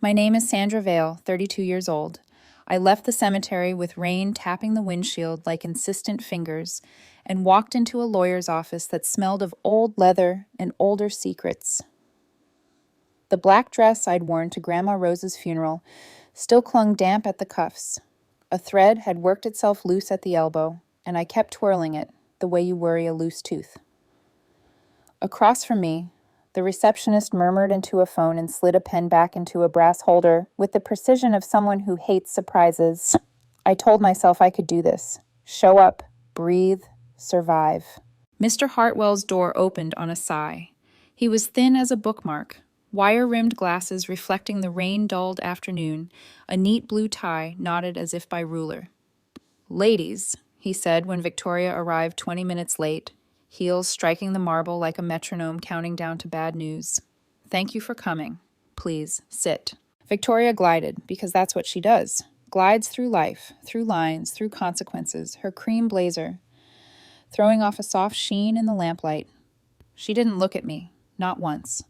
My name is Sandra Vale, 32 years old. I left the cemetery with rain tapping the windshield like insistent fingers and walked into a lawyer's office that smelled of old leather and older secrets. The black dress I'd worn to Grandma Rose's funeral still clung damp at the cuffs. A thread had worked itself loose at the elbow, and I kept twirling it, the way you worry a loose tooth. Across from me, the receptionist murmured into a phone and slid a pen back into a brass holder with the precision of someone who hates surprises. I told myself I could do this. Show up, breathe, survive. Mr. Hartwell's door opened on a sigh. He was thin as a bookmark, wire-rimmed glasses reflecting the rain-dulled afternoon, a neat blue tie knotted as if by ruler. "Ladies," he said when Victoria arrived 20 minutes late, heels striking the marble like a metronome counting down to bad news. "Thank you for coming. Please, sit." Victoria glided, because that's what she does. Glides through life, through lines, through consequences, her cream blazer, throwing off a soft sheen in the lamplight. She didn't look at me, not once.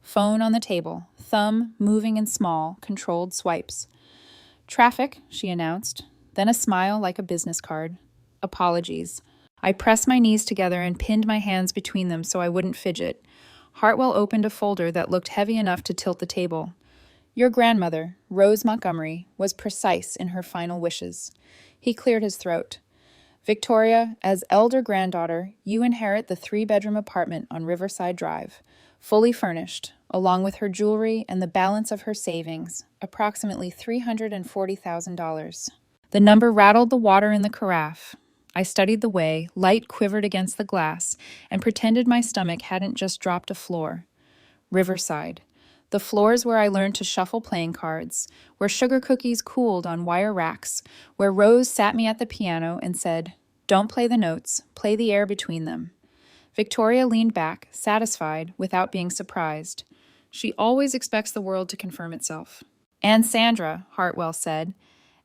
Phone on the table, thumb moving in small, controlled swipes. "Traffic," she announced, then a smile like a business card. "Apologies." I pressed my knees together and pinned my hands between them so I wouldn't fidget. Hartwell opened a folder that looked heavy enough to tilt the table. "Your grandmother, Rose Montgomery, was precise in her final wishes." He cleared his throat. "Victoria, as elder granddaughter, you inherit the 3-bedroom apartment on Riverside Drive, fully furnished, along with her jewelry and the balance of her savings, approximately $340,000. The number rattled the water in the carafe. I studied the way, light quivered against the glass, and pretended my stomach hadn't just dropped a floor. Riverside. The floors where I learned to shuffle playing cards, where sugar cookies cooled on wire racks, where Rose sat me at the piano and said, "Don't play the notes, play the air between them." Victoria leaned back, satisfied, without being surprised. She always expects the world to confirm itself. "And Sandra," Hartwell said,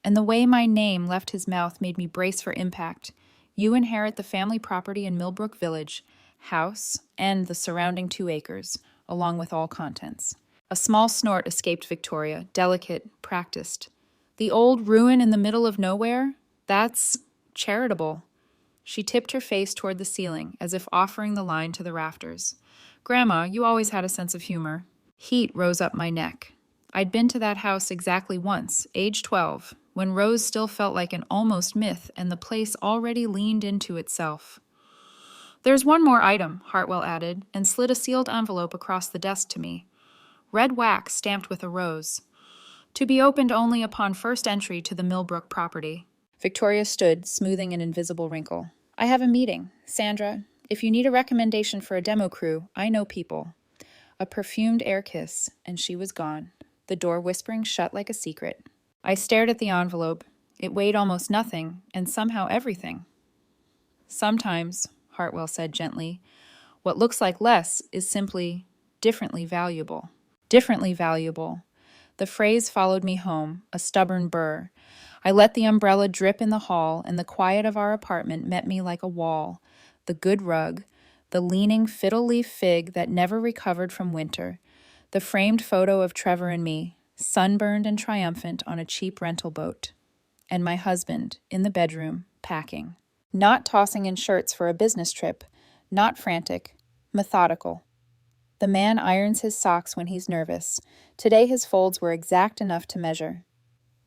and the way my name left his mouth made me brace for impact. "You inherit the family property in Milbrook Village, house, and the surrounding 2 acres, along with all contents." A small snort escaped Victoria, delicate, practiced. "The old ruin in the middle of nowhere? That's charitable." She tipped her face toward the ceiling, as if offering the line to the rafters. "Grandma, you always had a sense of humor." Heat rose up my neck. I'd been to that house exactly once, age 12, when Rose still felt like an almost myth and the place already leaned into itself. "There's one more item," Hartwell added, and slid a sealed envelope across the desk to me. Red wax stamped with a rose. "To be opened only upon first entry to the Milbrook property." Victoria stood, smoothing an invisible wrinkle. "I have a meeting. Sandra, if you need a recommendation for a demo crew, I know people." A perfumed air kiss, and she was gone, the door whispering shut like a secret. I stared at the envelope. It weighed almost nothing, and somehow everything. "Sometimes," Hartwell said gently, "what looks like less is simply differently valuable." Differently valuable. The phrase followed me home, a stubborn burr. I let the umbrella drip in the hall, and the quiet of our apartment met me like a wall. The good rug, the leaning fiddle-leaf fig that never recovered from winter, the framed photo of Trevor and me, sunburned and triumphant on a cheap rental boat, and my husband in the bedroom, packing. Not tossing in shirts for a business trip, not frantic, methodical. The man irons his socks when he's nervous. Today his folds were exact enough to measure.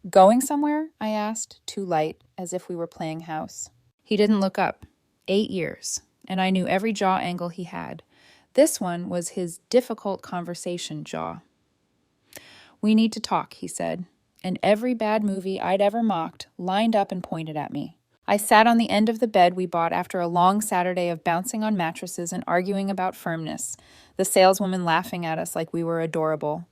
"Going somewhere?" I asked, too light, as if we were playing house. He didn't look up. 8 years, and I knew every jaw angle he had. This one was his difficult conversation jaw. "We need to talk," he said, and every bad movie I'd ever mocked lined up and pointed at me. I sat on the end of the bed we bought after a long Saturday of bouncing on mattresses and arguing about firmness, the saleswoman laughing at us like we were adorable.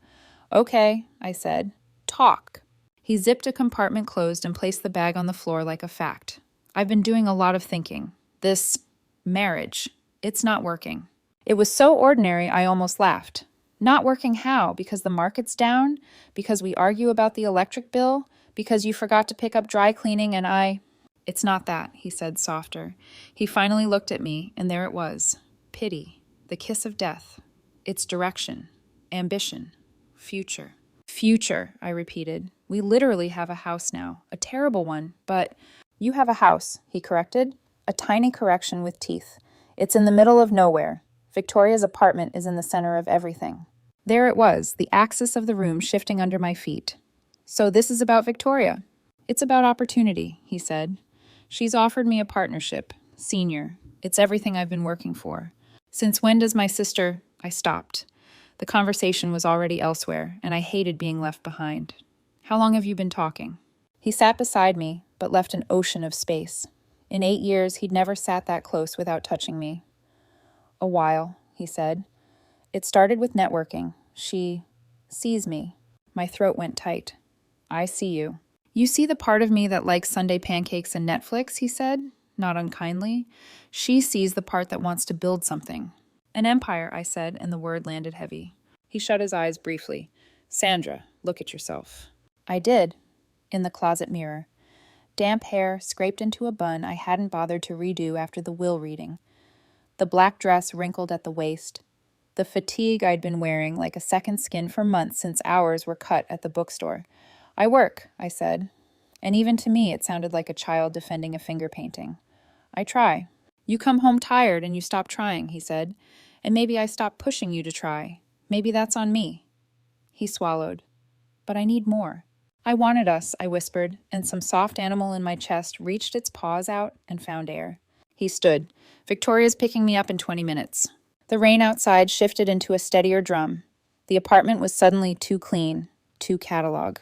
"Okay," I said. "Talk." He zipped a compartment closed and placed the bag on the floor like a fact. "I've been doing a lot of thinking. This marriage, it's not working." It was so ordinary I almost laughed. "Not working how? Because the market's down? Because we argue about the electric bill? Because you forgot to pick up dry cleaning and I—" "It's not that," he said softer. He finally looked at me, and there it was. Pity. The kiss of death. Its direction. Ambition. Future. Future, I repeated. We literally have a house now. A terrible one, but you have a house, he corrected. A tiny correction with teeth. It's in the middle of nowhere. Victoria's apartment is in the center of everything. There it was, the axis of the room shifting under my feet. So this is about Victoria. It's about opportunity, he said. She's offered me a partnership, senior. It's everything I've been working for. Since when does my sister... I stopped. The conversation was already elsewhere, and I hated being left behind. How long have you been talking? He sat beside me, but left an ocean of space. In 8 years, he'd never sat that close without touching me. A while, he said. It started with networking. She sees me. My throat went tight. I see you. You see the part of me that likes Sunday pancakes and Netflix, he said, not unkindly. She sees the part that wants to build something. An empire, I said, and the word landed heavy. He shut his eyes briefly. Sandra, look at yourself. I did, in the closet mirror. Damp hair scraped into a bun I hadn't bothered to redo after the will reading. The black dress wrinkled at the waist. The fatigue I'd been wearing like a second skin for months since hours were cut at the bookstore. I work, I said. And even to me it sounded like a child defending a finger painting. I try. You come home tired and you stop trying, he said. And maybe I stop pushing you to try. Maybe that's on me. He swallowed. But I need more. I wanted us, I whispered, and some soft animal in my chest reached its paws out and found air. He stood. Victoria's picking me up in 20 minutes. The rain outside shifted into a steadier drum. The apartment was suddenly too clean, too catalog.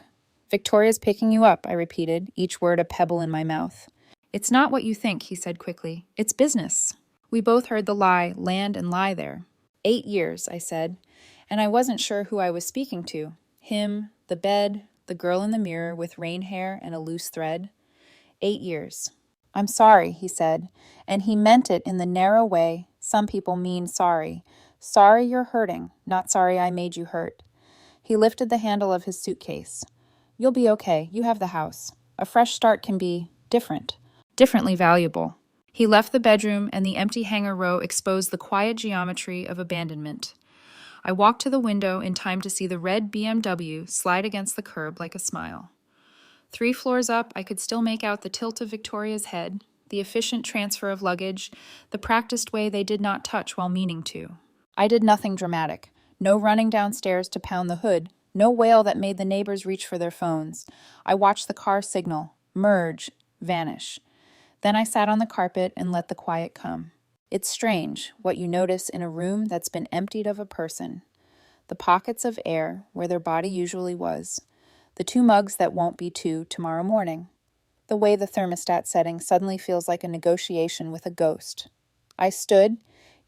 Victoria's picking you up, I repeated, each word a pebble in my mouth. It's not what you think, he said quickly. It's business. We both heard the lie land and lie there. 8 years, I said, and I wasn't sure who I was speaking to. Him, the bed, the girl in the mirror with rain hair and a loose thread. 8 years. I'm sorry, he said, and he meant it in the narrow way some people mean sorry. Sorry you're hurting, not sorry I made you hurt. He lifted the handle of his suitcase. You'll be okay. You have the house. A fresh start can be different. Differently valuable. He left the bedroom, and the empty hanger row exposed the quiet geometry of abandonment. I walked to the window in time to see the red BMW slide against the curb like a smile. 3 floors up, I could still make out the tilt of Victoria's head, the efficient transfer of luggage, the practiced way they did not touch while meaning to. I did nothing dramatic. No running downstairs to pound the hood, no wail that made the neighbors reach for their phones. I watched the car signal, merge, vanish. Then I sat on the carpet and let the quiet come. It's strange, what you notice in a room that's been emptied of a person. The pockets of air where their body usually was. The 2 mugs that won't be 2 tomorrow morning. The way the thermostat setting suddenly feels like a negotiation with a ghost. I stood,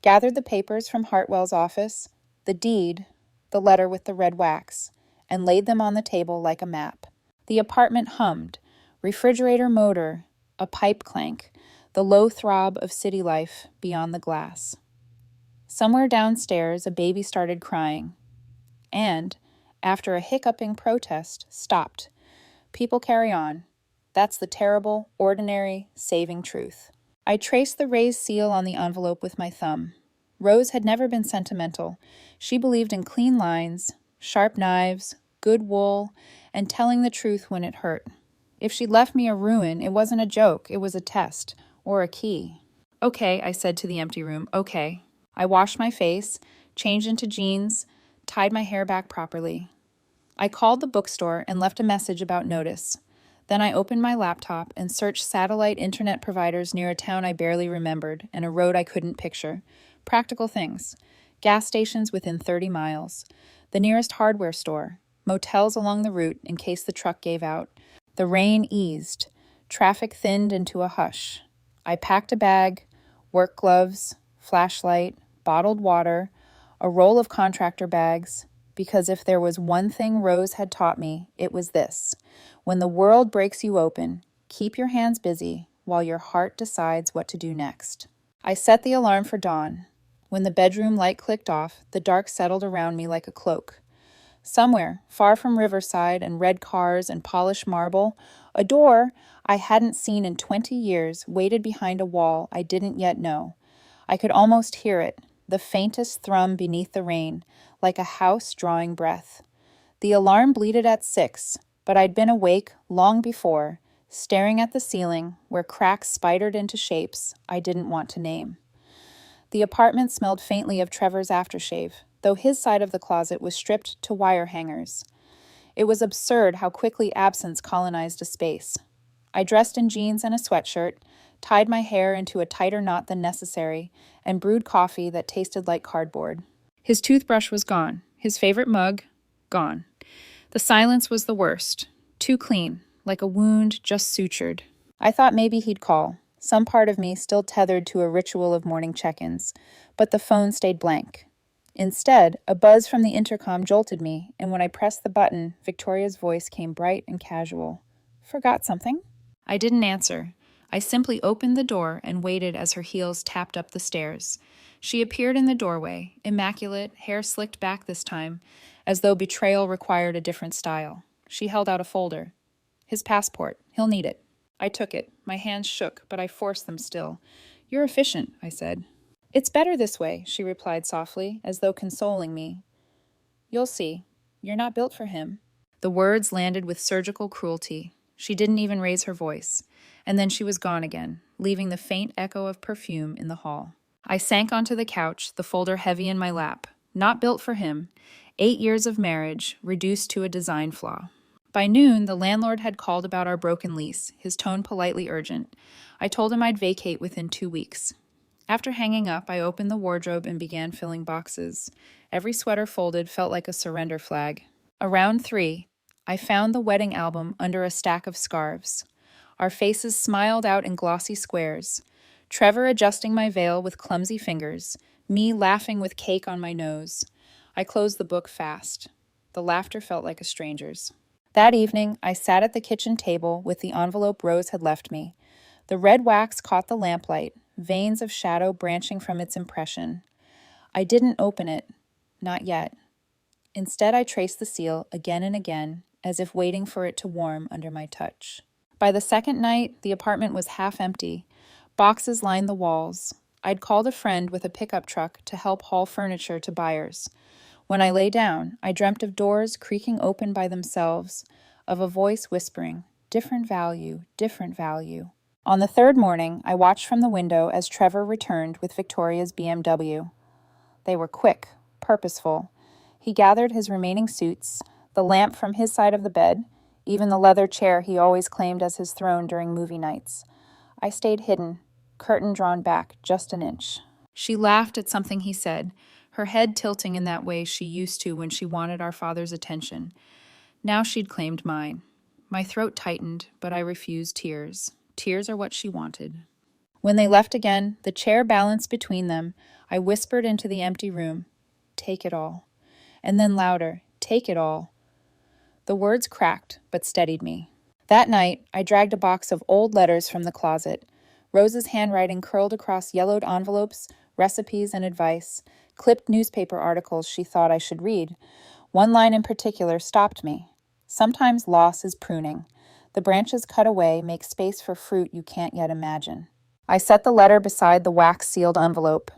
gathered the papers from Hartwell's office, the deed, the letter with the red wax, and laid them on the table like a map. The apartment hummed, refrigerator motor, a pipe clank, the low throb of city life beyond the glass. Somewhere downstairs, a baby started crying, and, after a hiccuping protest, stopped. People carry on. That's the terrible, ordinary, saving truth. I traced the raised seal on the envelope with my thumb. Rose had never been sentimental. She believed in clean lines, sharp knives, good wool, and telling the truth when it hurt. If she left me a ruin, it wasn't a joke, it was a test, or a key. Okay, I said to the empty room, okay. I washed my face, changed into jeans, tied my hair back properly. I called the bookstore and left a message about notice. Then I opened my laptop and searched satellite internet providers near a town I barely remembered and a road I couldn't picture. Practical things. Gas stations within 30 miles. The nearest hardware store. Motels along the route in case the truck gave out. The rain eased. Traffic thinned into a hush. I packed a bag, work gloves, flashlight, bottled water, a roll of contractor bags, because if there was one thing Rose had taught me, it was this. When the world breaks you open, keep your hands busy while your heart decides what to do next. I set the alarm for dawn. When the bedroom light clicked off, the dark settled around me like a cloak. Somewhere, far from Riverside and red cars and polished marble, a door I hadn't seen in 20 years waited behind a wall I didn't yet know. I could almost hear it, the faintest thrum beneath the rain, like a house drawing breath. The alarm bleated at 6, but I'd been awake long before, staring at the ceiling where cracks spidered into shapes I didn't want to name. The apartment smelled faintly of Trevor's aftershave, though his side of the closet was stripped to wire hangers. It was absurd how quickly absence colonized a space. I dressed in jeans and a sweatshirt, tied my hair into a tighter knot than necessary, and brewed coffee that tasted like cardboard. His toothbrush was gone, his favorite mug, gone. The silence was the worst, too clean, like a wound just sutured. I thought maybe he'd call, some part of me still tethered to a ritual of morning check-ins, but the phone stayed blank. Instead, a buzz from the intercom jolted me, and when I pressed the button, Victoria's voice came bright and casual. "Forgot something?" I didn't answer. I simply opened the door and waited as her heels tapped up the stairs. She appeared in the doorway, immaculate, hair slicked back this time, as though betrayal required a different style. She held out a folder. "His passport. He'll need it." I took it. My hands shook, but I forced them still. "You're efficient," I said. "It's better this way," she replied softly, as though consoling me. "You'll see. You're not built for him." The words landed with surgical cruelty. She didn't even raise her voice. And then she was gone again, leaving the faint echo of perfume in the hall. I sank onto the couch, the folder heavy in my lap. Not built for him. 8 years of marriage, reduced to a design flaw. By noon, the landlord had called about our broken lease, his tone politely urgent. I told him I'd vacate within 2 weeks. After hanging up, I opened the wardrobe and began filling boxes. Every sweater folded felt like a surrender flag. Around 3, I found the wedding album under a stack of scarves. Our faces smiled out in glossy squares. Trevor adjusting my veil with clumsy fingers, me laughing with cake on my nose. I closed the book fast. The laughter felt like a stranger's. That evening, I sat at the kitchen table with the envelope Rose had left me. The red wax caught the lamplight, veins of shadow branching from its impression. I didn't open it. Not yet. Instead, I traced the seal again and again, as if waiting for it to warm under my touch. By the second night, the apartment was half empty. Boxes lined the walls. I'd called a friend with a pickup truck to help haul furniture to buyers. When I lay down, I dreamt of doors creaking open by themselves, of a voice whispering, "Different value, different value." On the third morning, I watched from the window as Trevor returned with Victoria's BMW. They were quick, purposeful. He gathered his remaining suits, the lamp from his side of the bed, even the leather chair he always claimed as his throne during movie nights. I stayed hidden, curtain drawn back just an inch. She laughed at something he said, her head tilting in that way she used to when she wanted our father's attention. Now she'd claimed mine. My throat tightened, but I refused tears. Tears are what she wanted. When they left again, the chair balanced between them, I whispered into the empty room, "Take it all." And then louder, "Take it all." The words cracked, but steadied me. That night, I dragged a box of old letters from the closet. Rose's handwriting curled across yellowed envelopes, recipes and advice, clipped newspaper articles she thought I should read. One line in particular stopped me. "Sometimes loss is pruning. The branches cut away make space for fruit you can't yet imagine." I set the letter beside the wax-sealed envelope.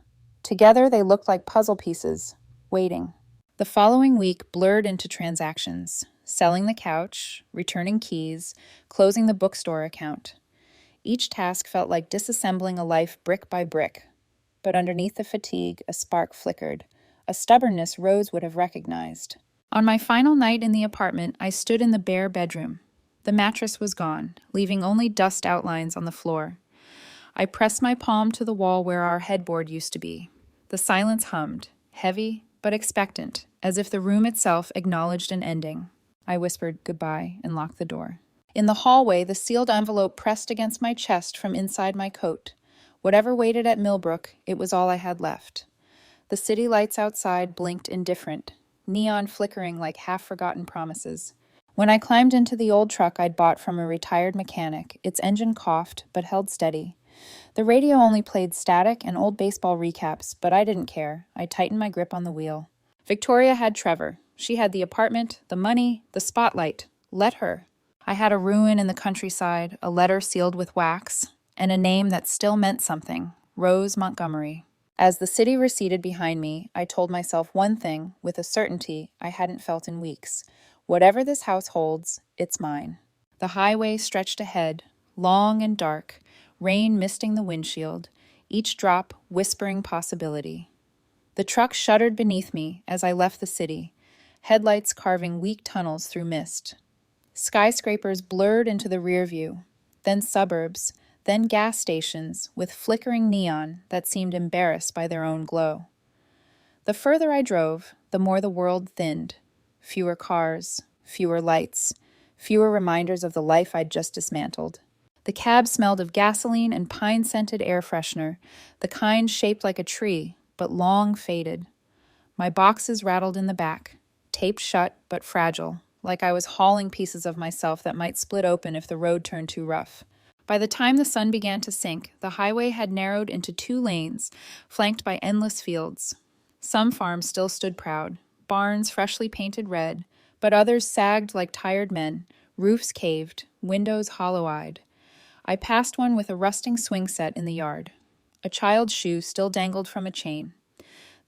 Together they looked like puzzle pieces, waiting. The following week blurred into transactions. Selling the couch, returning keys, closing the bookstore account. Each task felt like disassembling a life brick by brick. But underneath the fatigue, a spark flickered, a stubbornness Rose would have recognized. On my final night in the apartment, I stood in the bare bedroom. The mattress was gone, leaving only dust outlines on the floor. I pressed my palm to the wall where our headboard used to be. The silence hummed, heavy but expectant, as if the room itself acknowledged an ending. I whispered goodbye and locked the door. In the hallway, the sealed envelope pressed against my chest from inside my coat. Whatever waited at Milbrook, it was all I had left. The city lights outside blinked indifferent, neon flickering like half-forgotten promises. When I climbed into the old truck I'd bought from a retired mechanic, its engine coughed but held steady. The radio only played static and old baseball recaps, but I didn't care. I tightened my grip on the wheel. Victoria had Trevor. She had the apartment, the money, the spotlight. Let her. I had a ruin in the countryside, a letter sealed with wax, and a name that still meant something, Rose Montgomery. As the city receded behind me, I told myself one thing with a certainty I hadn't felt in weeks. Whatever this house holds, it's mine. The highway stretched ahead, long and dark, rain misting the windshield, each drop whispering possibility. The truck shuddered beneath me as I left the city, headlights carving weak tunnels through mist. Skyscrapers blurred into the rear view, then suburbs, then gas stations with flickering neon that seemed embarrassed by their own glow. The further I drove, the more the world thinned. Fewer cars, fewer lights, fewer reminders of the life I'd just dismantled. The cab smelled of gasoline and pine-scented air freshener, the kind shaped like a tree, but long faded. My boxes rattled in the back, taped shut but fragile, like I was hauling pieces of myself that might split open if the road turned too rough. By the time the sun began to sink, the highway had narrowed into 2 lanes, flanked by endless fields. Some farms still stood proud, barns freshly painted red, but others sagged like tired men, roofs caved, windows hollow-eyed. I passed one with a rusting swing set in the yard. A child's shoe still dangled from a chain.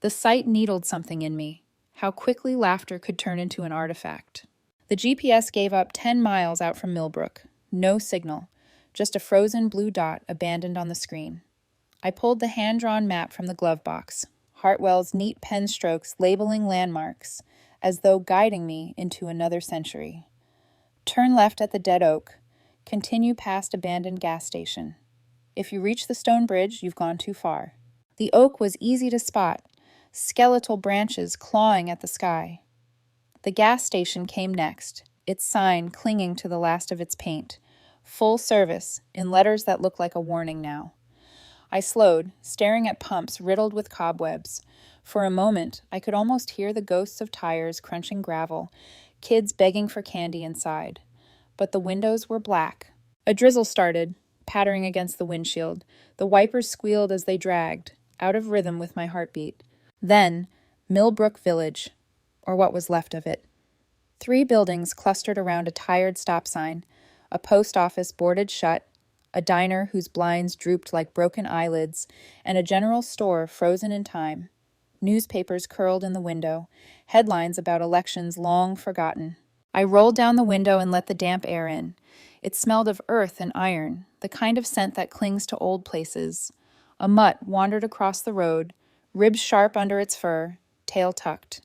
The sight needled something in me, how quickly laughter could turn into an artifact. The GPS gave up 10 miles out from Milbrook. No signal, just a frozen blue dot abandoned on the screen. I pulled the hand-drawn map from the glove box, Hartwell's neat pen strokes labeling landmarks, as though guiding me into another century. Turn left at the dead oak. Continue past abandoned gas station. If you reach the stone bridge, you've gone too far. The oak was easy to spot, skeletal branches clawing at the sky. The gas station came next, its sign clinging to the last of its paint. Full service, in letters that looked like a warning now. I slowed, staring at pumps riddled with cobwebs. For a moment, I could almost hear the ghosts of tires crunching gravel, kids begging for candy inside. But the windows were black. A drizzle started, pattering against the windshield. The wipers squealed as they dragged, out of rhythm with my heartbeat. Then, Milbrook Village, or what was left of it. 3 buildings clustered around a tired stop sign, a post office boarded shut, a diner whose blinds drooped like broken eyelids, and a general store frozen in time. Newspapers curled in the window, headlines about elections long forgotten. I rolled down the window and let the damp air in. It smelled of earth and iron, the kind of scent that clings to old places. A mutt wandered across the road, ribs sharp under its fur, tail tucked.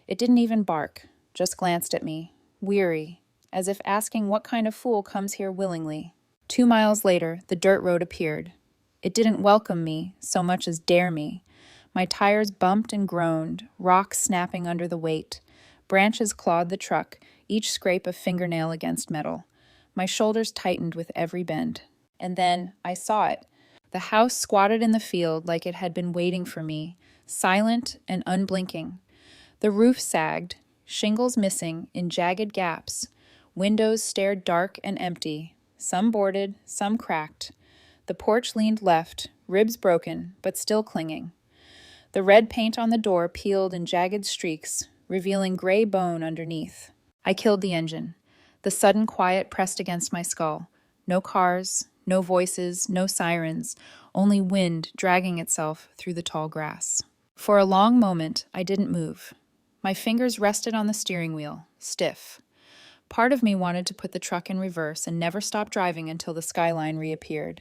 It didn't even bark, just glanced at me, weary, as if asking what kind of fool comes here willingly. 2 miles later, the dirt road appeared. It didn't welcome me so much as dare me. My tires bumped and groaned, rocks snapping under the weight. Branches clawed the truck, each scrape of fingernail against metal. My shoulders tightened with every bend. And then I saw it. The house squatted in the field like it had been waiting for me, silent and unblinking. The roof sagged, shingles missing in jagged gaps. Windows stared dark and empty, some boarded, some cracked. The porch leaned left, ribs broken, but still clinging. The red paint on the door peeled in jagged streaks, revealing gray bone underneath. I killed the engine. The sudden quiet pressed against my skull. No cars, no voices, no sirens, only wind dragging itself through the tall grass. For a long moment, I didn't move. My fingers rested on the steering wheel, stiff. Part of me wanted to put the truck in reverse and never stop driving until the skyline reappeared.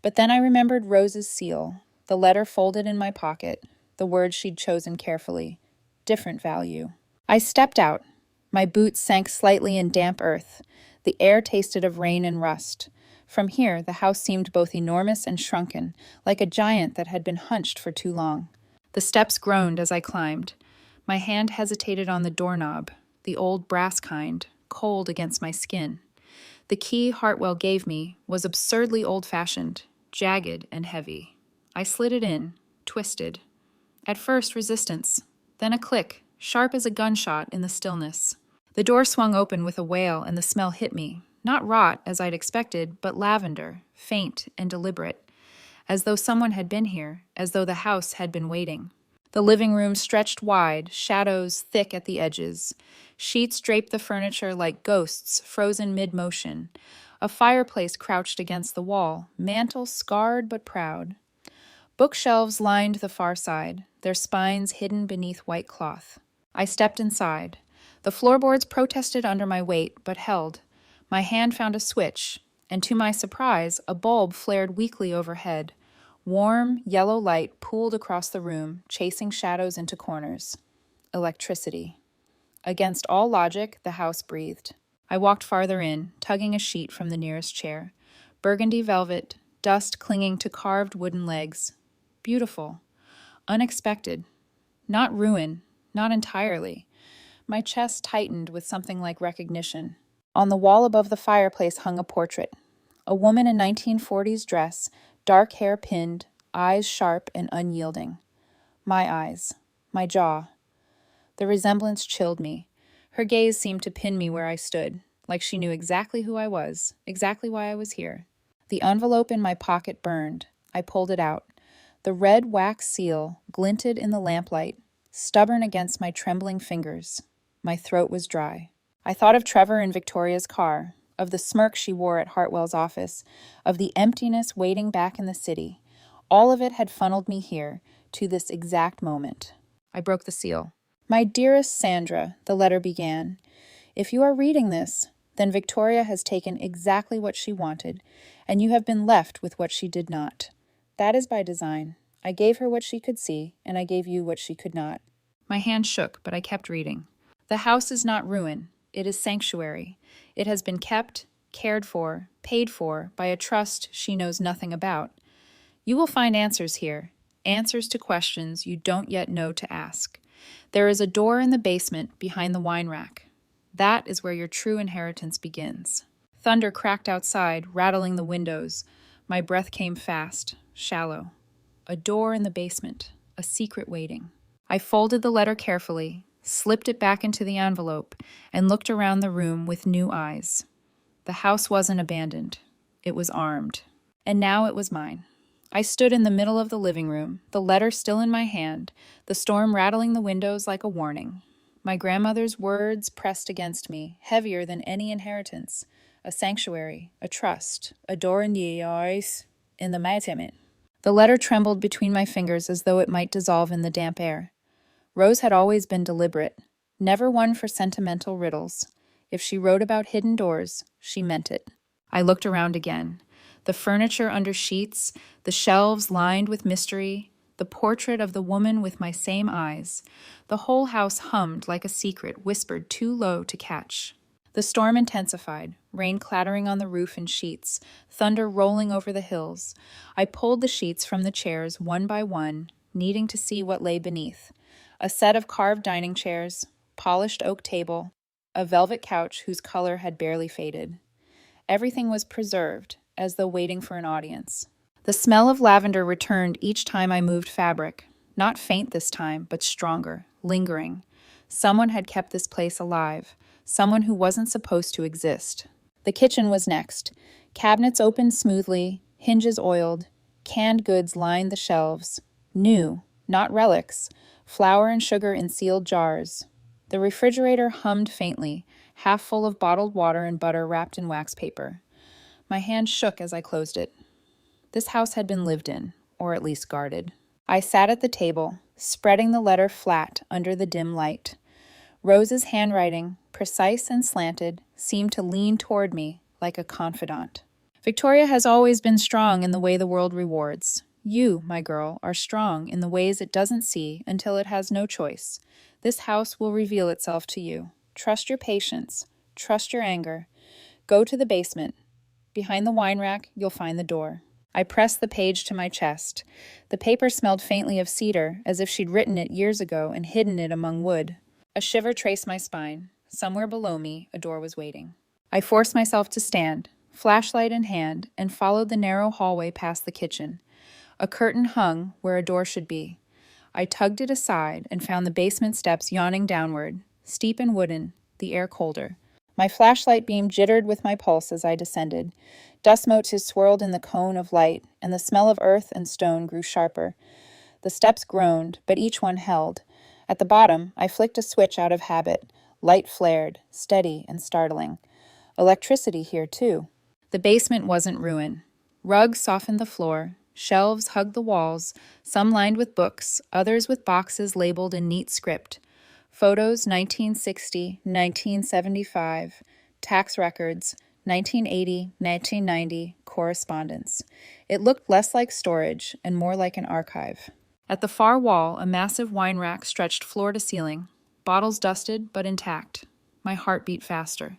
But then I remembered Rose's seal, the letter folded in my pocket, the words she'd chosen carefully. Different value. I stepped out. My boots sank slightly in damp earth. The air tasted of rain and rust. From here, the house seemed both enormous and shrunken, like a giant that had been hunched for too long. The steps groaned as I climbed. My hand hesitated on the doorknob, the old brass kind, cold against my skin. The key Hartwell gave me was absurdly old-fashioned, jagged and heavy. I slid it in, twisted. At first, resistance, then a click, sharp as a gunshot in the stillness. The door swung open with a wail and the smell hit me, not rot as I'd expected, but lavender, faint and deliberate, as though someone had been here, as though the house had been waiting. The living room stretched wide, shadows thick at the edges. Sheets draped the furniture like ghosts frozen mid-motion. A fireplace crouched against the wall, mantel scarred but proud. Bookshelves lined the far side, their spines hidden beneath white cloth. I stepped inside. The floorboards protested under my weight, but held. My hand found a switch, and to my surprise, a bulb flared weakly overhead. Warm, yellow light pooled across the room, chasing shadows into corners. Electricity. Against all logic, the house breathed. I walked farther in, tugging a sheet from the nearest chair. Burgundy velvet, dust clinging to carved wooden legs. Beautiful. Unexpected. Not ruin, not entirely. My chest tightened with something like recognition. On the wall above the fireplace hung a portrait. A woman in 1940s dress, dark hair pinned, eyes sharp and unyielding. My eyes. My jaw. The resemblance chilled me. Her gaze seemed to pin me where I stood, like she knew exactly who I was, exactly why I was here. The envelope in my pocket burned. I pulled it out. The red wax seal glinted in the lamplight, stubborn against my trembling fingers. My throat was dry. I thought of Trevor in Victoria's car, of the smirk she wore at Hartwell's office, of the emptiness waiting back in the city. All of it had funneled me here, to this exact moment. I broke the seal. "My dearest Sandra," the letter began, "if you are reading this, then Victoria has taken exactly what she wanted, and you have been left with what she did not. That is by design. I gave her what she could see, and I gave you what she could not." My hand shook, but I kept reading. "The house is not ruin. It is sanctuary. It has been kept, cared for, paid for by a trust she knows nothing about. You will find answers here, answers to questions you don't yet know to ask. There is a door in the basement behind the wine rack. That is where your true inheritance begins." Thunder cracked outside, rattling the windows. My breath came fast, shallow. A door in the basement, a secret waiting. I folded the letter carefully, slipped it back into the envelope, and looked around the room with new eyes. The house wasn't abandoned. It was armed. And now it was mine. I stood in the middle of the living room, the letter still in my hand, the storm rattling the windows like a warning. My grandmother's words pressed against me, heavier than any inheritance. A sanctuary, a trust, a door in the eyes, in the matamit. The letter trembled between my fingers as though it might dissolve in the damp air. Rose had always been deliberate, never one for sentimental riddles. If she wrote about hidden doors, she meant it. I looked around again. The furniture under sheets, the shelves lined with mystery, the portrait of the woman with my same eyes. The whole house hummed like a secret whispered too low to catch. The storm intensified, rain clattering on the roof and sheets, thunder rolling over the hills. I pulled the sheets from the chairs one by one, needing to see what lay beneath. A set of carved dining chairs, polished oak table, a velvet couch whose color had barely faded. Everything was preserved, as though waiting for an audience. The smell of lavender returned each time I moved fabric, not faint this time, but stronger, lingering. Someone had kept this place alive, someone who wasn't supposed to exist. The kitchen was next. Cabinets opened smoothly, hinges oiled, canned goods lined the shelves. New, not relics, flour and sugar in sealed jars. The refrigerator hummed faintly, half full of bottled water and butter wrapped in wax paper. My hand shook as I closed it. This house had been lived in, or at least guarded. I sat at the table, spreading the letter flat under the dim light. Rose's handwriting, precise and slanted, seemed to lean toward me like a confidant. "Victoria has always been strong in the way the world rewards. You, my girl, are strong in the ways it doesn't see until it has no choice. This house will reveal itself to you. Trust your patience. Trust your anger. Go to the basement. Behind the wine rack, you'll find the door." I pressed the page to my chest. The paper smelled faintly of cedar, as if she'd written it years ago and hidden it among wood. A shiver traced my spine. Somewhere below me, a door was waiting. I forced myself to stand, flashlight in hand, and followed the narrow hallway past the kitchen. A curtain hung where a door should be. I tugged it aside and found the basement steps yawning downward, steep and wooden, the air colder. My flashlight beam jittered with my pulse as I descended. Dust motes swirled in the cone of light, and the smell of earth and stone grew sharper. The steps groaned, but each one held. At the bottom, I flicked a switch out of habit. Light flared, steady and startling. Electricity here, too. The basement wasn't ruin. Rugs softened the floor. Shelves hugged the walls, some lined with books, others with boxes labeled in neat script. Photos 1960, 1975, tax records 1980, 1990, correspondence. It looked less like storage and more like an archive. At the far wall, a massive wine rack stretched floor to ceiling, bottles dusted but intact. My heart beat faster.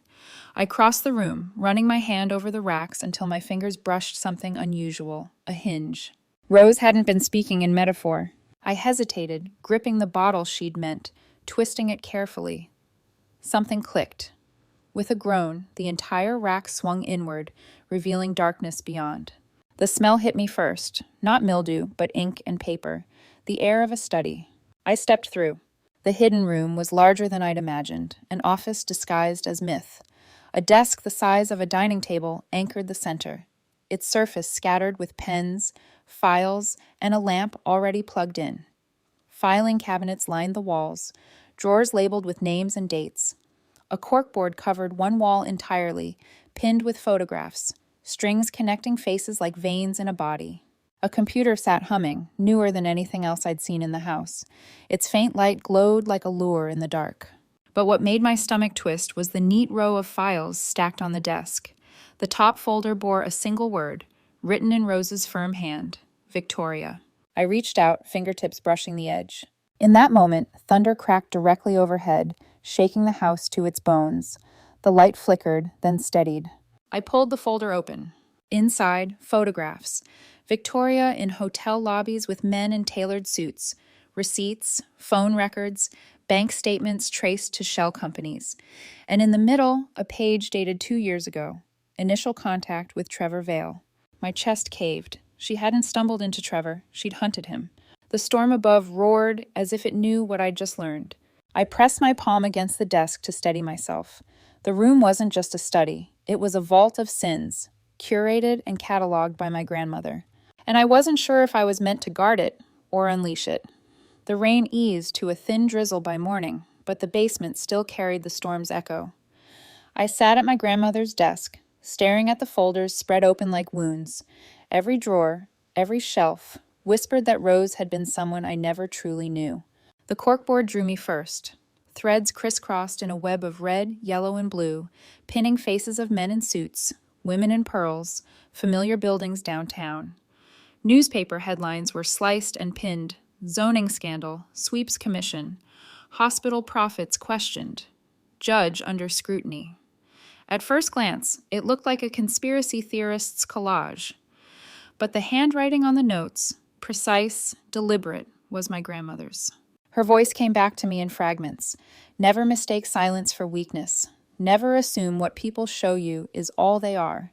I crossed the room, running my hand over the racks until my fingers brushed something unusual, a hinge. Rose hadn't been speaking in metaphor. I hesitated, gripping the bottle she'd meant, twisting it carefully. Something clicked. With a groan, the entire rack swung inward, revealing darkness beyond. The smell hit me first, not mildew, but ink and paper, the air of a study. I stepped through. The hidden room was larger than I'd imagined, an office disguised as myth. A desk the size of a dining table anchored the center, its surface scattered with pens, files, and a lamp already plugged in. Filing cabinets lined the walls, drawers labeled with names and dates. A corkboard covered one wall entirely, pinned with photographs, strings connecting faces like veins in a body. A computer sat humming, newer than anything else I'd seen in the house. Its faint light glowed like a lure in the dark. But what made my stomach twist was the neat row of files stacked on the desk. The top folder bore a single word, written in Rose's firm hand, Victoria. I reached out, fingertips brushing the edge. In that moment, thunder cracked directly overhead, shaking the house to its bones. The light flickered, then steadied. I pulled the folder open. Inside, photographs. Victoria in hotel lobbies with men in tailored suits. Receipts, phone records, bank statements traced to shell companies. And in the middle, a page dated 2 years ago. Initial contact with Trevor Vale. My chest caved. She hadn't stumbled into Trevor. She'd hunted him. The storm above roared as if it knew what I'd just learned. I pressed my palm against the desk to steady myself. The room wasn't just a study. It was a vault of sins, curated and cataloged by my grandmother. And I wasn't sure if I was meant to guard it or unleash it. The rain eased to a thin drizzle by morning, but the basement still carried the storm's echo. I sat at my grandmother's desk, staring at the folders spread open like wounds. Every drawer, every shelf, whispered that Rose had been someone I never truly knew. The corkboard drew me first. Threads crisscrossed in a web of red, yellow, and blue, pinning faces of men in suits, women in pearls, familiar buildings downtown. Newspaper headlines were sliced and pinned. Zoning scandal, sweeps commission, hospital profits questioned, judge under scrutiny. At first glance, it looked like a conspiracy theorist's collage. But the handwriting on the notes, precise, deliberate, was my grandmother's. Her voice came back to me in fragments. Never mistake silence for weakness. Never assume what people show you is all they are.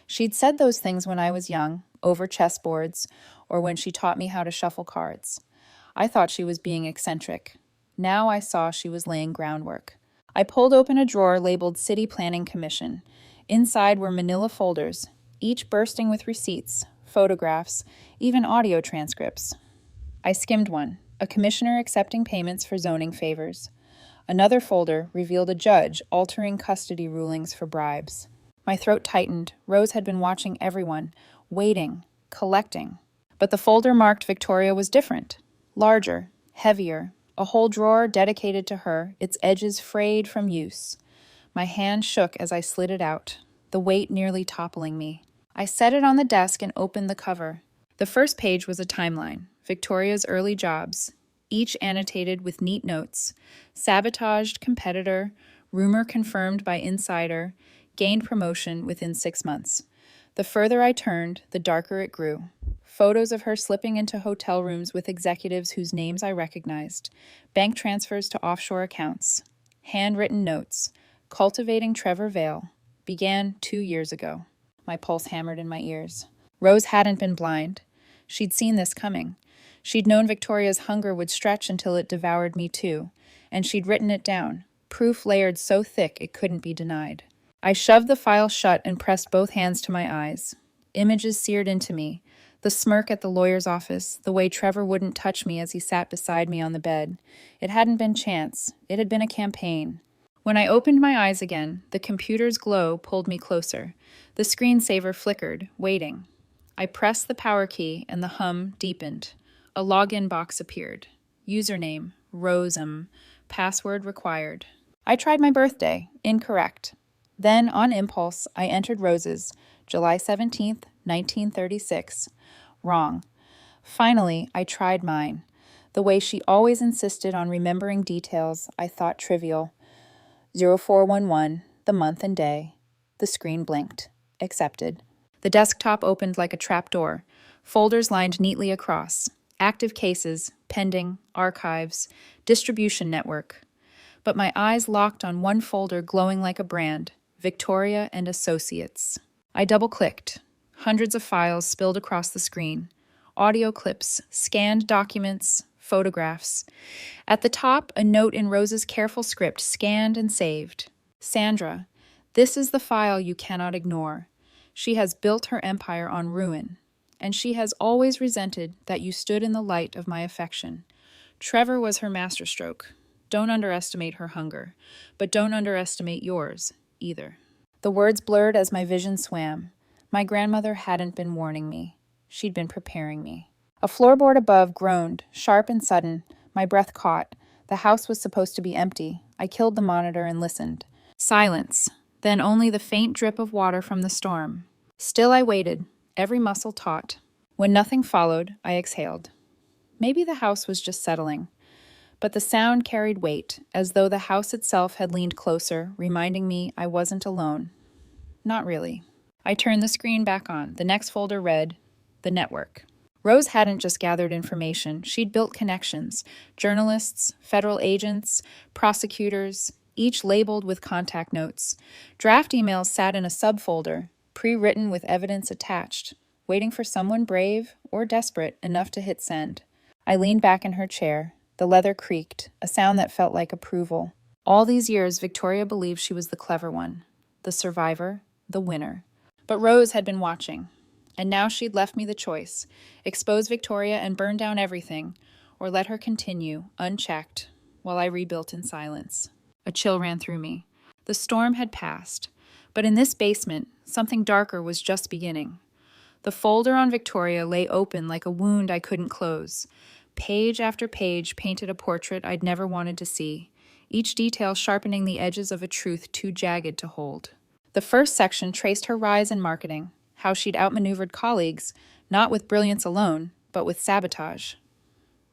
She'd said those things when I was young, over chessboards, or when she taught me how to shuffle cards. I thought she was being eccentric. Now I saw she was laying groundwork. I pulled open a drawer labeled City Planning Commission. Inside were manila folders, each bursting with receipts, photographs, even audio transcripts. I skimmed one, a commissioner accepting payments for zoning favors. Another folder revealed a judge altering custody rulings for bribes. My throat tightened. Rose had been watching everyone, waiting, collecting. But the folder marked Victoria was different. Larger, heavier, a whole drawer dedicated to her, its edges frayed from use. My hand shook as I slid it out, the weight nearly toppling me. I set it on the desk and opened the cover. The first page was a timeline, Victoria's early jobs, each annotated with neat notes. Sabotaged competitor, rumor confirmed by insider, gained promotion within 6 months. The further I turned, the darker it grew. Photos of her slipping into hotel rooms with executives whose names I recognized, bank transfers to offshore accounts, handwritten notes. Cultivating Trevor Vale began 2 years ago. My pulse hammered in my ears. Rose hadn't been blind. She'd seen this coming. She'd known Victoria's hunger would stretch until it devoured me too, and she'd written it down, proof layered so thick it couldn't be denied. I shoved the file shut and pressed both hands to my eyes. Images seared into me. The smirk at the lawyer's office, the way Trevor wouldn't touch me as he sat beside me on the bed. It hadn't been chance. It had been a campaign. When I opened my eyes again, the computer's glow pulled me closer. The screensaver flickered, waiting. I pressed the power key and the hum deepened. A login box appeared. Username, Rosem. Password required. I tried my birthday. Incorrect. Then, on impulse, I entered Rose's, July 17th, 1936. Wrong. Finally, I tried mine. The way she always insisted on remembering details I thought trivial. 0411, the month and day. The screen blinked. Accepted. The desktop opened like a trapdoor. Folders lined neatly across. Active cases, pending, archives, distribution network. But my eyes locked on one folder glowing like a brand, Victoria and Associates. I double-clicked. Hundreds of files spilled across the screen. Audio clips, scanned documents, photographs. At the top, a note in Rose's careful script, scanned and saved. Sandra, this is the file you cannot ignore. She has built her empire on ruin, and she has always resented that you stood in the light of my affection. Trevor was her masterstroke. Don't underestimate her hunger, but don't underestimate yours, either. The words blurred as my vision swam. My grandmother hadn't been warning me. She'd been preparing me. A floorboard above groaned, sharp and sudden. My breath caught. The house was supposed to be empty. I killed the monitor and listened. Silence. Then only the faint drip of water from the storm. Still I waited, every muscle taut. When nothing followed, I exhaled. Maybe the house was just settling. But the sound carried weight, as though the house itself had leaned closer, reminding me I wasn't alone. Not really. I turned the screen back on. The next folder read, The Network. Rose hadn't just gathered information. She'd built connections. Journalists, federal agents, prosecutors, each labeled with contact notes. Draft emails sat in a subfolder, pre-written with evidence attached, waiting for someone brave or desperate enough to hit send. I leaned back in her chair. The leather creaked, a sound that felt like approval. All these years, Victoria believed she was the clever one, the survivor, the winner. But Rose had been watching, and now she'd left me the choice: expose Victoria and burn down everything, or let her continue, unchecked, while I rebuilt in silence. A chill ran through me. The storm had passed, but in this basement, something darker was just beginning. The folder on Victoria lay open like a wound I couldn't close. Page after page painted a portrait I'd never wanted to see, each detail sharpening the edges of a truth too jagged to hold. The first section traced her rise in marketing, how she'd outmaneuvered colleagues, not with brilliance alone, but with sabotage.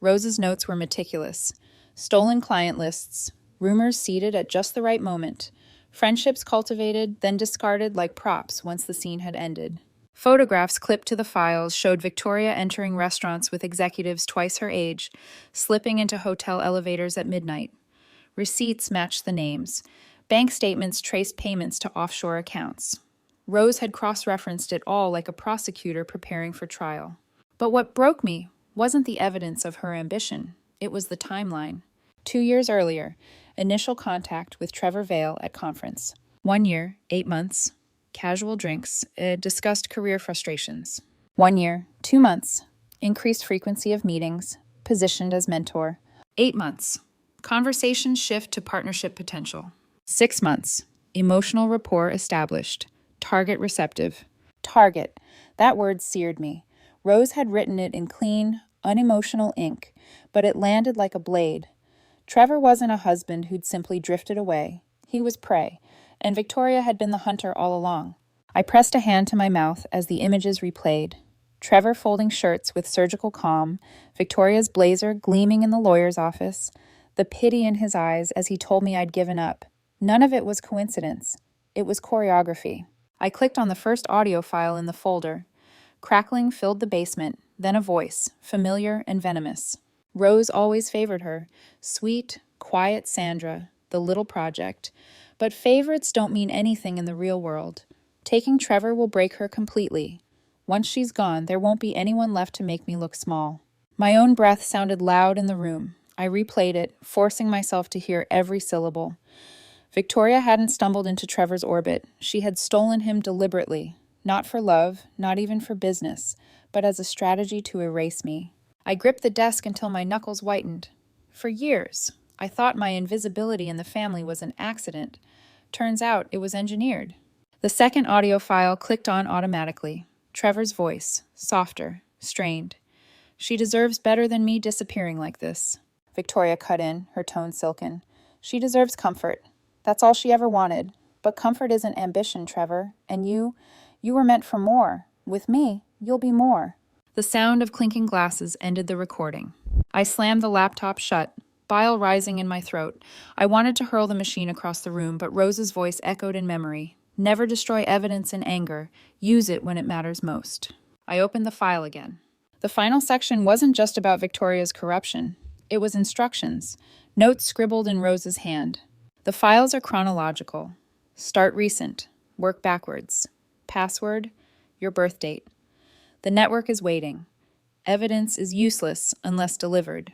Rose's notes were meticulous. Stolen client lists, rumors seeded at just the right moment, friendships cultivated, then discarded like props once the scene had ended. Photographs clipped to the files showed Victoria entering restaurants with executives twice her age, slipping into hotel elevators at midnight. Receipts matched the names. Bank statements traced payments to offshore accounts. Rose had cross-referenced it all like a prosecutor preparing for trial. But what broke me wasn't the evidence of her ambition. It was the timeline. 2 years earlier, initial contact with Trevor Vale at conference. 1 year, 8 months. Casual drinks, discussed career frustrations. 1 year, 2 months, increased frequency of meetings, positioned as mentor. 8 months, conversation shift to partnership potential. 6 months, emotional rapport established, target receptive. Target, that word seared me. Rose had written it in clean, unemotional ink, but it landed like a blade. Trevor wasn't a husband who'd simply drifted away. He was prey, and Victoria had been the hunter all along. I pressed a hand to my mouth as the images replayed. Trevor folding shirts with surgical calm, Victoria's blazer gleaming in the lawyer's office, the pity in his eyes as he told me I'd given up. None of it was coincidence. It was choreography. I clicked on the first audio file in the folder. Crackling filled the basement, then a voice, familiar and venomous. Rose always favored her. Sweet, quiet Sandra, the little project. But favorites don't mean anything in the real world. Taking Trevor will break her completely. Once she's gone, there won't be anyone left to make me look small. My own breath sounded loud in the room. I replayed it, forcing myself to hear every syllable. Victoria hadn't stumbled into Trevor's orbit. She had stolen him deliberately, not for love, not even for business, but as a strategy to erase me. I gripped the desk until my knuckles whitened. For years, I thought my invisibility in the family was an accident. Turns out it was engineered. The second audio file clicked on automatically. Trevor's voice, softer, strained. She deserves better than me disappearing like this. Victoria cut in, her tone silken. She deserves comfort. That's all she ever wanted. But comfort isn't ambition, Trevor. And you were meant for more. With me, you'll be more. The sound of clinking glasses ended the recording. I slammed the laptop shut, bile rising in my throat. I wanted to hurl the machine across the room, but Rose's voice echoed in memory. Never destroy evidence in anger. Use it when it matters most. I opened the file again. The final section wasn't just about Victoria's corruption. It was instructions, notes scribbled in Rose's hand. The files are chronological. Start recent. Work backwards. Password, your birth date. The network is waiting. Evidence is useless unless delivered.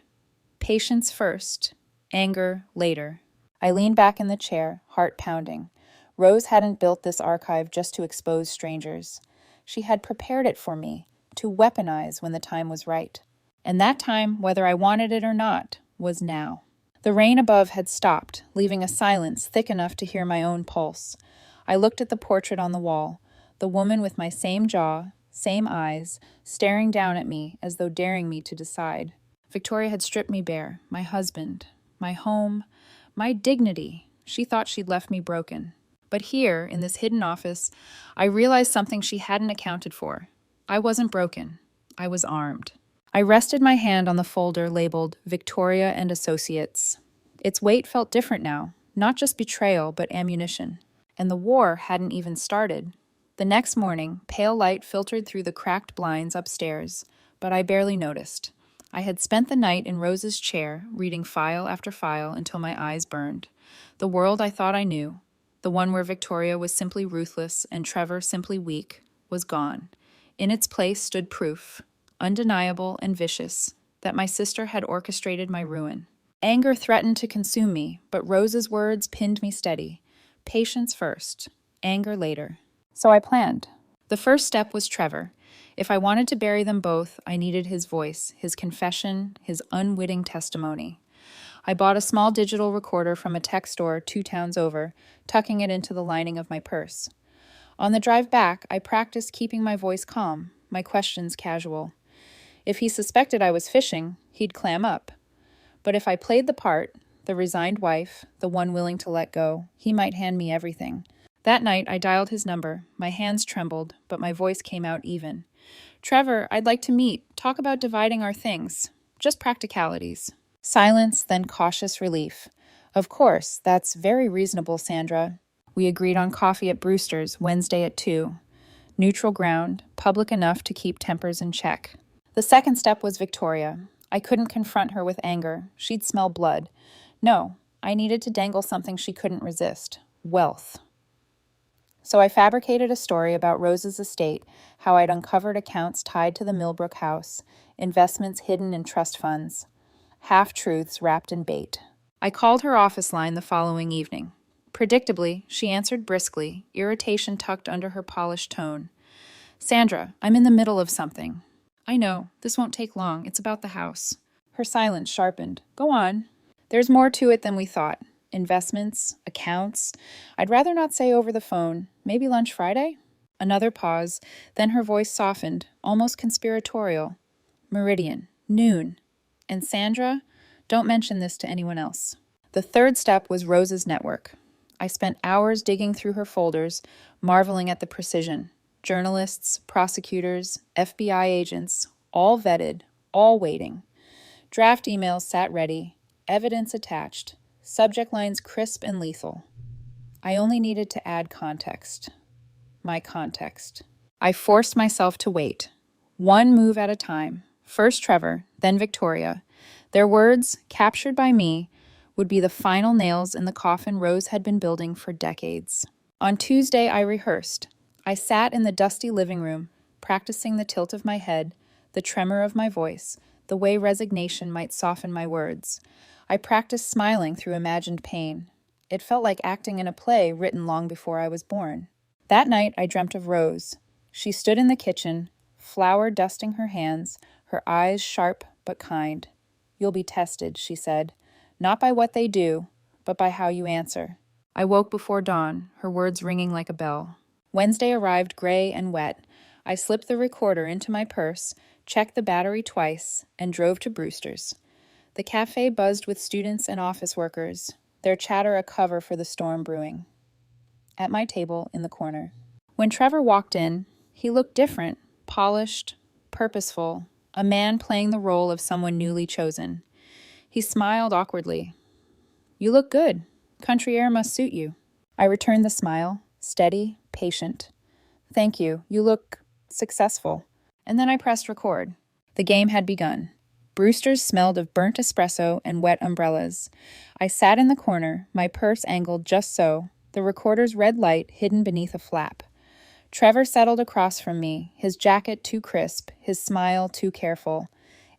Patience first, anger later. I leaned back in the chair, heart pounding. Rose hadn't built this archive just to expose strangers. She had prepared it for me, to weaponize when the time was right. And that time, whether I wanted it or not, was now. The rain above had stopped, leaving a silence thick enough to hear my own pulse. I looked at the portrait on the wall, the woman with my same jaw, same eyes, staring down at me as though daring me to decide. Victoria had stripped me bare, my husband, my home, my dignity. She thought she'd left me broken. But here, in this hidden office, I realized something she hadn't accounted for. I wasn't broken. I was armed. I rested my hand on the folder labeled Victoria and Associates. Its weight felt different now, not just betrayal, but ammunition. And the war hadn't even started. The next morning, pale light filtered through the cracked blinds upstairs, but I barely noticed. I had spent the night in Rose's chair, reading file after file until my eyes burned. The world I thought I knew, the one where Victoria was simply ruthless and Trevor simply weak, was gone. In its place stood proof, undeniable and vicious, that my sister had orchestrated my ruin. Anger threatened to consume me, but Rose's words pinned me steady. Patience first, anger later. So I planned. The first step was Trevor. If I wanted to bury them both, I needed his voice, his confession, his unwitting testimony. I bought a small digital recorder from a tech store 2 towns over, tucking it into the lining of my purse. On the drive back, I practiced keeping my voice calm, my questions casual. If he suspected I was fishing, he'd clam up. But if I played the part, the resigned wife, the one willing to let go, he might hand me everything. That night, I dialed his number. My hands trembled, but my voice came out even. Trevor, I'd like to meet, talk about dividing our things. Just practicalities. Silence, then cautious relief. Of course, that's very reasonable, Sandra. We agreed on coffee at Brewster's Wednesday at 2. Neutral ground, public enough to keep tempers in check. The second step was Victoria. I couldn't confront her with anger. She'd smell blood. No, I needed to dangle something she couldn't resist. Wealth. So I fabricated a story about Rose's estate, how I'd uncovered accounts tied to the Milbrook house, investments hidden in trust funds. Half-truths wrapped in bait. I called her office line the following evening. Predictably, she answered briskly, irritation tucked under her polished tone. Sandra, I'm in the middle of something. I know, this won't take long. It's about the house. Her silence sharpened. Go on. There's more to it than we thought. Investments, accounts. I'd rather not say over the phone. Maybe lunch Friday? Another pause, then her voice softened, almost conspiratorial. Meridian, noon. And Sandra, don't mention this to anyone else. The third step was Rose's network. I spent hours digging through her folders, marveling at the precision. Journalists, prosecutors, FBI agents, all vetted, all waiting. Draft emails sat ready, evidence attached, subject lines crisp and lethal. I only needed to add context. My context. I forced myself to wait. One move at a time. First Trevor, then Victoria. Their words, captured by me, would be the final nails in the coffin Rose had been building for decades. On Tuesday, I rehearsed. I sat in the dusty living room, practicing the tilt of my head, the tremor of my voice, the way resignation might soften my words. I practiced smiling through imagined pain. It felt like acting in a play written long before I was born. That night, I dreamt of Rose. She stood in the kitchen, flour dusting her hands, her eyes sharp but kind. You'll be tested, she said, not by what they do, but by how you answer. I woke before dawn, her words ringing like a bell. Wednesday arrived gray and wet. I slipped the recorder into my purse, checked the battery twice, and drove to Brewster's. The cafe buzzed with students and office workers, their chatter a cover for the storm brewing. At my table in the corner. When Trevor walked in, he looked different, polished, purposeful, a man playing the role of someone newly chosen. He smiled awkwardly. "You look good. Country air must suit you." I returned the smile, steady, patient. "Thank you. You look successful." And then I pressed record. The game had begun. Brewster's smelled of burnt espresso and wet umbrellas. I sat in the corner, my purse angled just so, the recorder's red light hidden beneath a flap. Trevor settled across from me, his jacket too crisp, his smile too careful.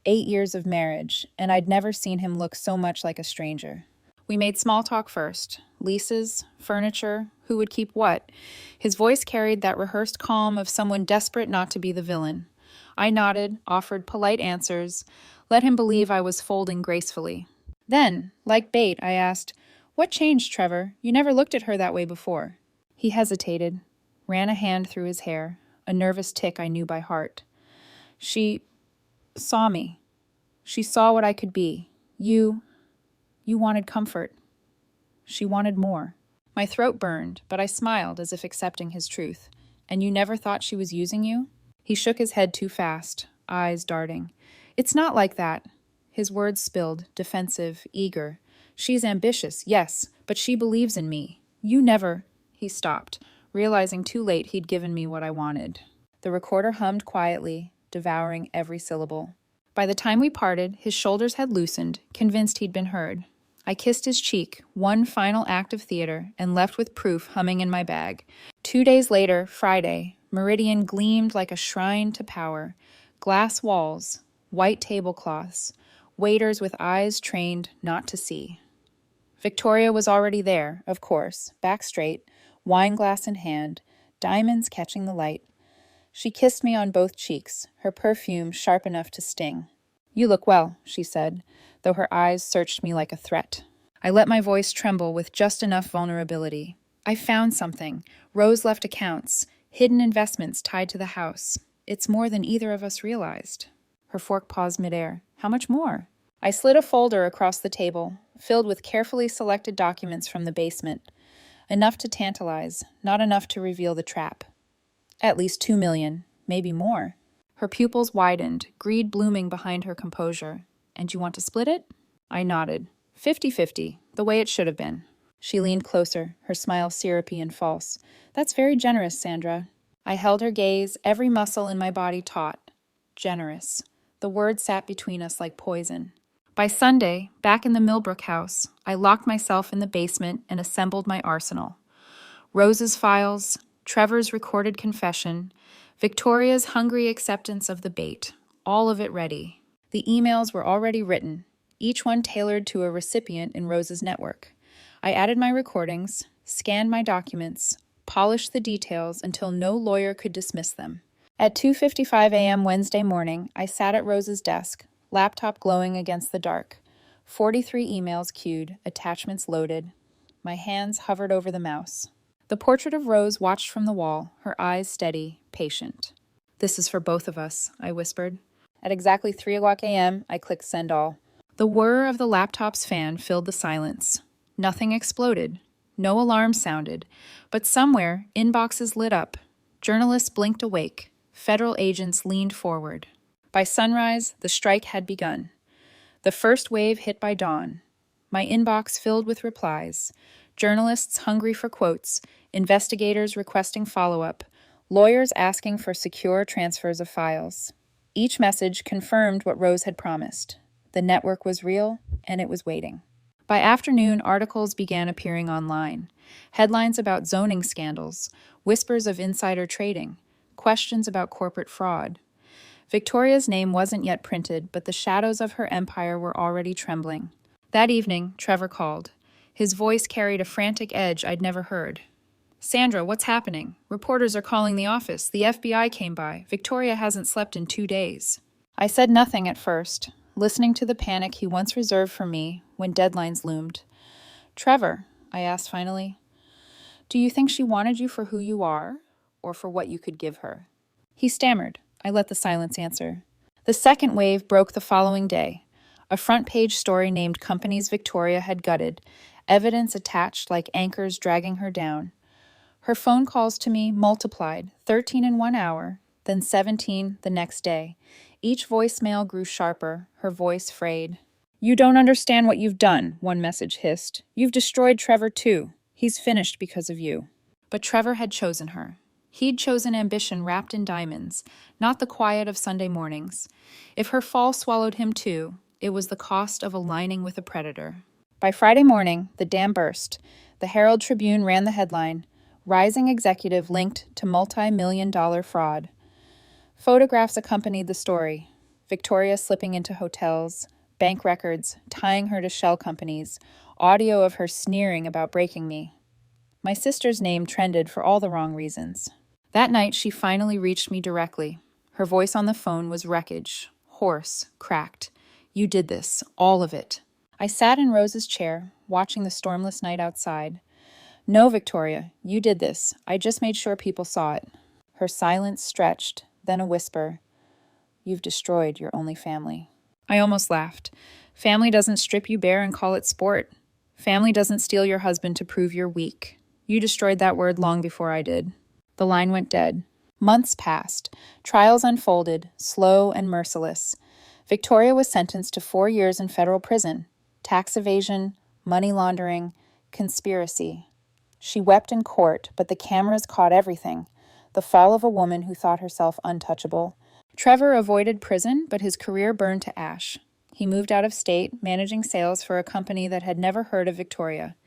8 years of marriage, and I'd never seen him look so much like a stranger. We made small talk first. Leases, furniture, who would keep what. His voice carried that rehearsed calm of someone desperate not to be the villain. I nodded, offered polite answers, let him believe I was folding gracefully. Then, like bait, I asked, "What changed, Trevor? You never looked at her that way before." He hesitated, ran a hand through his hair, a nervous tick I knew by heart. "She saw me. She saw what I could be. You wanted comfort. She wanted more." My throat burned, but I smiled as if accepting his truth. "And you never thought she was using you?" He shook his head too fast, eyes darting. "It's not like that." His words spilled, defensive, eager. "She's ambitious, yes, but she believes in me. You never—" He stopped, realizing too late he'd given me what I wanted. The recorder hummed quietly, devouring every syllable. By the time we parted, his shoulders had loosened, convinced he'd been heard. I kissed his cheek, one final act of theater, and left with proof humming in my bag. 2 days later, Friday, Meridian gleamed like a shrine to power. Glass walls, white tablecloths, waiters with eyes trained not to see. Victoria was already there, of course, back straight, wine glass in hand, diamonds catching the light. She kissed me on both cheeks, her perfume sharp enough to sting. "You look well," she said, though her eyes searched me like a threat. I let my voice tremble with just enough vulnerability. "I found something. Rose left accounts, hidden investments tied to the house. It's more than either of us realized." Her fork paused midair. "How much more?" I slid a folder across the table, filled with carefully selected documents from the basement. Enough to tantalize, not enough to reveal the trap. "At least 2 million, maybe more." Her pupils widened, greed blooming behind her composure. "And you want to split it?" I nodded. 50-50, the way it should have been. She leaned closer, her smile syrupy and false. "That's very generous, Sandra." I held her gaze, every muscle in my body taut. Generous. The word sat between us like poison. By Sunday, back in the Milbrook house, I locked myself in the basement and assembled my arsenal. Rose's files, Trevor's recorded confession, Victoria's hungry acceptance of the bait, all of it ready. The emails were already written, each one tailored to a recipient in Rose's network. I added my recordings, scanned my documents, polished the details until no lawyer could dismiss them. At 2:55 a.m. Wednesday morning, I sat at Rose's desk, laptop glowing against the dark. 43 emails queued, attachments loaded. My hands hovered over the mouse. The portrait of Rose watched from the wall, her eyes steady, patient. "This is for both of us," I whispered. At exactly 3 o'clock a.m., I clicked send all. The whir of the laptop's fan filled the silence. Nothing exploded. No alarm sounded. But somewhere, inboxes lit up. Journalists blinked awake. Federal agents leaned forward. By sunrise, the strike had begun. The first wave hit by dawn. My inbox filled with replies. Journalists hungry for quotes, investigators requesting follow-up, lawyers asking for secure transfers of files. Each message confirmed what Rose had promised. The network was real, and it was waiting. By afternoon, articles began appearing online. Headlines about zoning scandals, whispers of insider trading, questions about corporate fraud. Victoria's name wasn't yet printed, but the shadows of her empire were already trembling. That evening, Trevor called. His voice carried a frantic edge I'd never heard. "Sandra, what's happening? Reporters are calling the office. The FBI came by. Victoria hasn't slept in 2 days." I said nothing at first, listening to the panic he once reserved for me when deadlines loomed. "Trevor," I asked finally, "do you think she wanted you for who you are, or for what you could give her?" He stammered. I let the silence answer. The second wave broke the following day. A front-page story named Companies Victoria had gutted, evidence attached like anchors dragging her down. Her phone calls to me multiplied, 13 in 1 hour, then 17 the next day. Each voicemail grew sharper, her voice frayed. "You don't understand what you've done," one message hissed. "You've destroyed Trevor too. He's finished because of you." But Trevor had chosen her. He'd chosen ambition wrapped in diamonds, not the quiet of Sunday mornings. If her fall swallowed him too, it was the cost of aligning with a predator. By Friday morning, the dam burst. The Herald Tribune ran the headline, "Rising Executive Linked to Multi-Million-Dollar Fraud." Photographs accompanied the story. Victoria slipping into hotels, bank records, tying her to shell companies, audio of her sneering about breaking me. My sister's name trended for all the wrong reasons. That night, she finally reached me directly. Her voice on the phone was wreckage, hoarse, cracked. "You did this, all of it." I sat in Rose's chair, watching the stormless night outside. "No, Victoria, you did this. I just made sure people saw it." Her silence stretched, then a whisper. "You've destroyed your only family." I almost laughed. Family doesn't strip you bare and call it sport. Family doesn't steal your husband to prove you're weak. You destroyed that word long before I did. The line went dead. Months passed. Trials unfolded, slow and merciless. Victoria was sentenced to 4 years in federal prison. Tax evasion, money laundering, conspiracy. She wept in court, but the cameras caught everything. The fall of a woman who thought herself untouchable. Trevor avoided prison, but his career burned to ash. He moved out of state, managing sales for a company that had never heard of Victoria.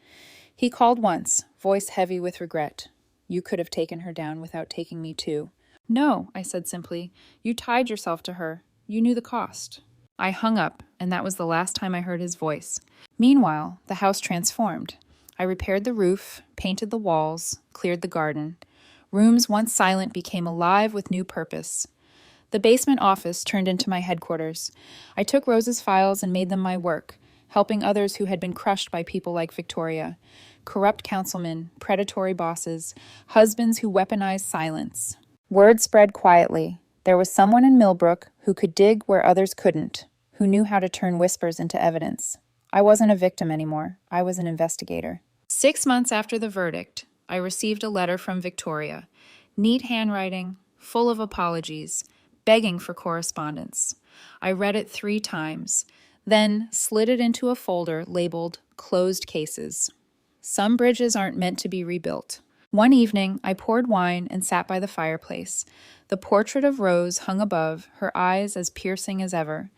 He called once, voice heavy with regret. "You could have taken her down without taking me too." "No," I said simply. "You tied yourself to her. You knew the cost." I hung up, and that was the last time I heard his voice. Meanwhile, the house transformed. I repaired the roof, painted the walls, cleared the garden. Rooms once silent became alive with new purpose. The basement office turned into my headquarters. I took Rose's files and made them my work, helping others who had been crushed by people like Victoria. Corrupt councilmen, predatory bosses, husbands who weaponized silence. Word spread quietly. There was someone in Milbrook who could dig where others couldn't, who knew how to turn whispers into evidence. I wasn't a victim anymore. I was an investigator. 6 months after the verdict, I received a letter from Victoria. Neat handwriting, full of apologies, begging for correspondence. I read it 3 times, then slid it into a folder labeled Closed Cases. Some bridges aren't meant to be rebuilt. One evening, I poured wine and sat by the fireplace. The portrait of Rose hung above, her eyes as piercing as ever.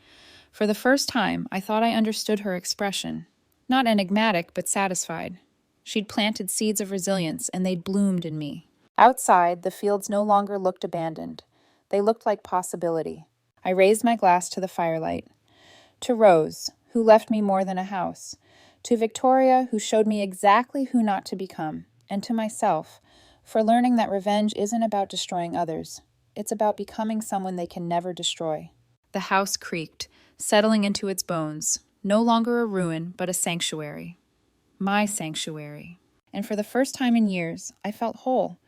For the first time, I thought I understood her expression. Not enigmatic, but satisfied. She'd planted seeds of resilience, and they'd bloomed in me. Outside, the fields no longer looked abandoned. They looked like possibility. I raised my glass to the firelight. To Rose, who left me more than a house. To Victoria, who showed me exactly who not to become. And to myself, for learning that revenge isn't about destroying others. It's about becoming someone they can never destroy. The house creaked, settling into its bones. No longer a ruin, but a sanctuary. My sanctuary. And for the first time in years, I felt whole.